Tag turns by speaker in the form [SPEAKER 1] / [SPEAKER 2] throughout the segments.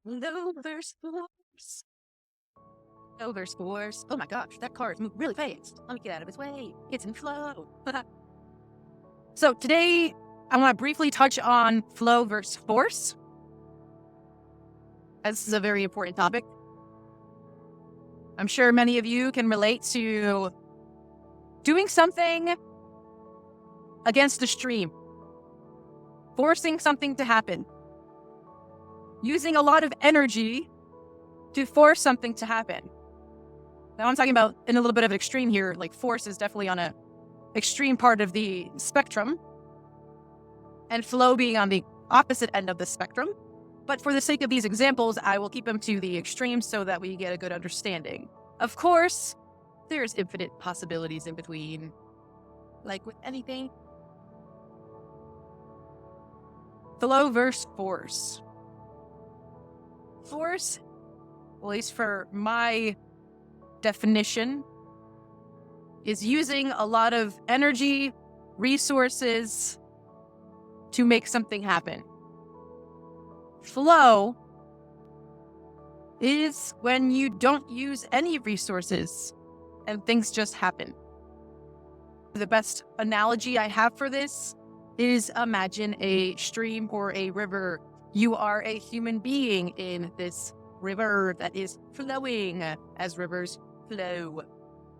[SPEAKER 1] Flow versus force. Flow versus force. Oh my gosh, that car is moving really fast. Let me get out of its way. It's in flow. So today, I want to briefly touch on flow versus force. This is a very important topic. I'm sure many of you can relate to doing something against the stream, forcing something to happen, using a lot of energy to force something to happen. Now I'm talking about in a little bit of an extreme here, like force is definitely on an extreme part of the spectrum, and flow being on the opposite end of the spectrum. But for the sake of these examples, I will keep them to the extremes so that we get a good understanding. Of course, there's infinite possibilities in between, like with anything. Flow versus force. Force, at least for my definition, is using a lot of energy, resources to make something happen. Flow is when you don't use any resources and things just happen. The best analogy I have for this is imagine a stream or a river. You are a human being in this river that is flowing as rivers flow.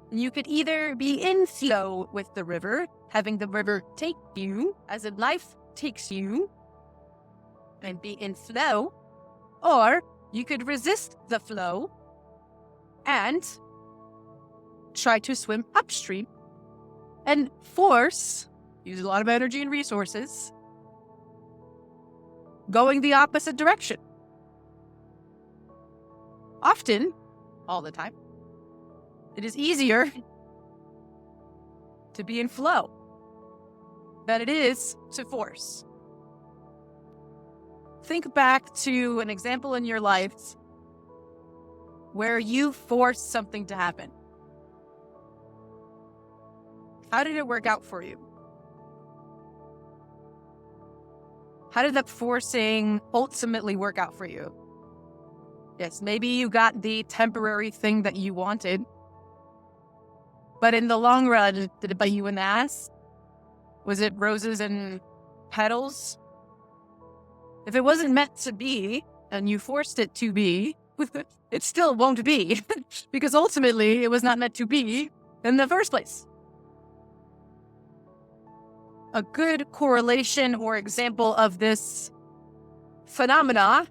[SPEAKER 1] You could either be in flow with the river, having the river take you, as in life takes you, and be in flow, or you could resist the flow and try to swim upstream and force, use a lot of energy and resources, going the opposite direction. Often, all the time, it is easier to be in flow than it is to force. Think back to an example in your life where you forced something to happen. How did it work out for you? How did that forcing ultimately work out for you? Yes, maybe you got the temporary thing that you wanted, but in the long run, did it bite you in the ass? Was it roses and petals? If it wasn't meant to be, and you forced it to be, it still won't be, because ultimately it was not meant to be in the first place. A good correlation or example of this phenomena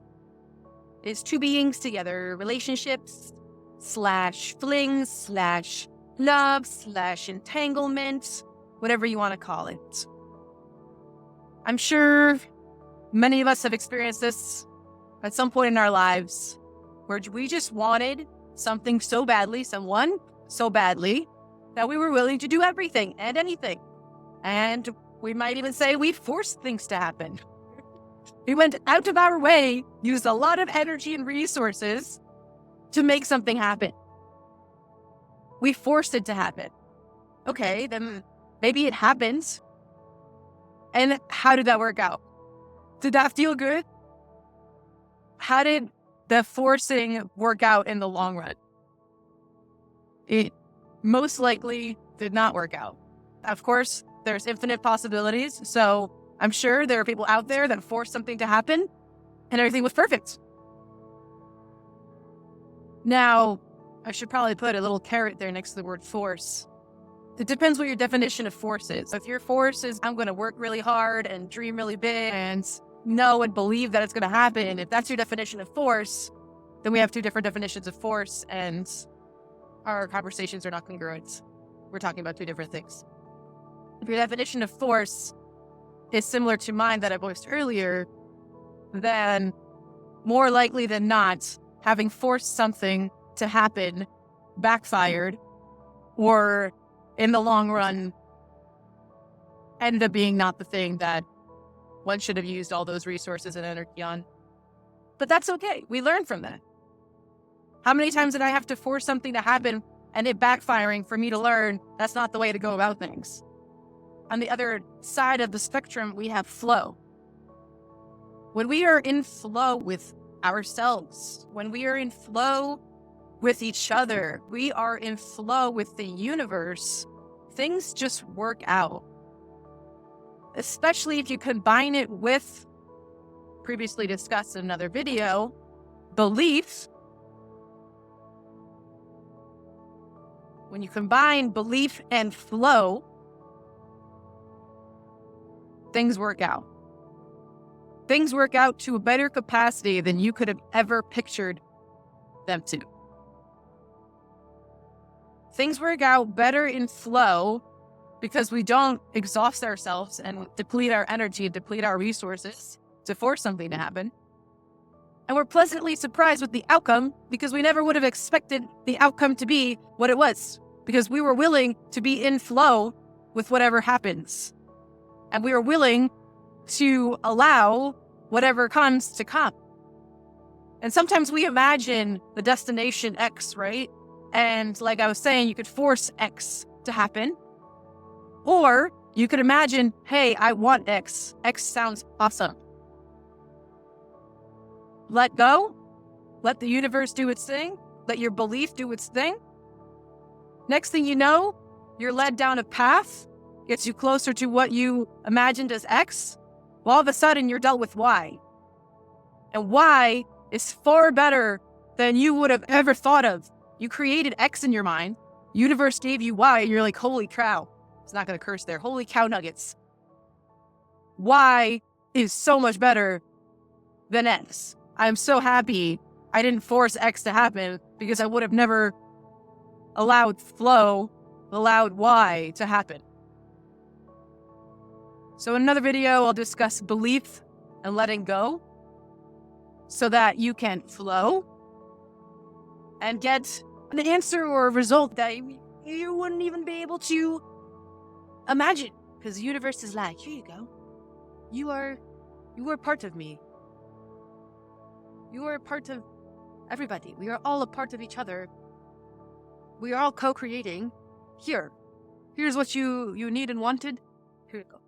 [SPEAKER 1] is two beings together, relationships / flings / love / entanglement, whatever you want to call it. I'm sure many of us have experienced this at some point in our lives where we just wanted something so badly, someone so badly, that we were willing to do everything and anything. And we might even say we forced things to happen. We went out of our way, used a lot of energy and resources to make something happen. We forced it to happen. Okay, then maybe it happened. And how did that work out? Did that feel good? How did the forcing work out in the long run? It most likely did not work out. Of course, there's infinite possibilities, so I'm sure there are people out there that forced something to happen and everything was perfect. Now, I should probably put a little caret there next to the word force. It depends what your definition of force is. If your force is, I'm going to work really hard and dream really big and know and believe that it's going to happen, if that's your definition of force, then we have two different definitions of force and our conversations are not congruent. We're talking about two different things. If your definition of force is similar to mine that I voiced earlier, then more likely than not, having forced something to happen backfired, or in the long run, ended up being not the thing that one should have used all those resources and energy on. But that's okay. We learn from that. How many times did I have to force something to happen and it backfiring for me to learn that's not the way to go about things? On the other side of the spectrum, we have flow. When we are in flow with ourselves, when we are in flow with each other, we are in flow with the universe, things just work out. Especially if you combine it with, previously discussed in another video, belief. When you combine belief and flow, things work out. Things work out to a better capacity than you could have ever pictured them to. Things work out better in flow because we don't exhaust ourselves and deplete our energy, deplete our resources to force something to happen. And we're pleasantly surprised with the outcome because we never would have expected the outcome to be what it was, because we were willing to be in flow with whatever happens. And we are willing to allow whatever comes to come. And sometimes we imagine the destination X, right? And like I was saying, you could force X to happen. Or you could imagine, hey, I want X. X sounds awesome. Let go. Let the universe do its thing. Let your belief do its thing. Next thing you know, you're led down a path, gets you closer to what you imagined as X. Well, all of a sudden, you're dealt with Y. And Y is far better than you would have ever thought of. You created X in your mind. Universe gave you Y, and you're like, holy cow. It's not going to curse there. Holy cow nuggets. Y is so much better than X. I'm so happy I didn't force X to happen because I would have never allowed flow, allowed Y to happen. So in another video, I'll discuss belief and letting go so that you can flow and get an answer or a result that you wouldn't even be able to imagine. Because the universe is like, here you go. You are part of me. You are a part of everybody. We are all a part of each other. We are all co-creating. Here's what you need and wanted. Here you go.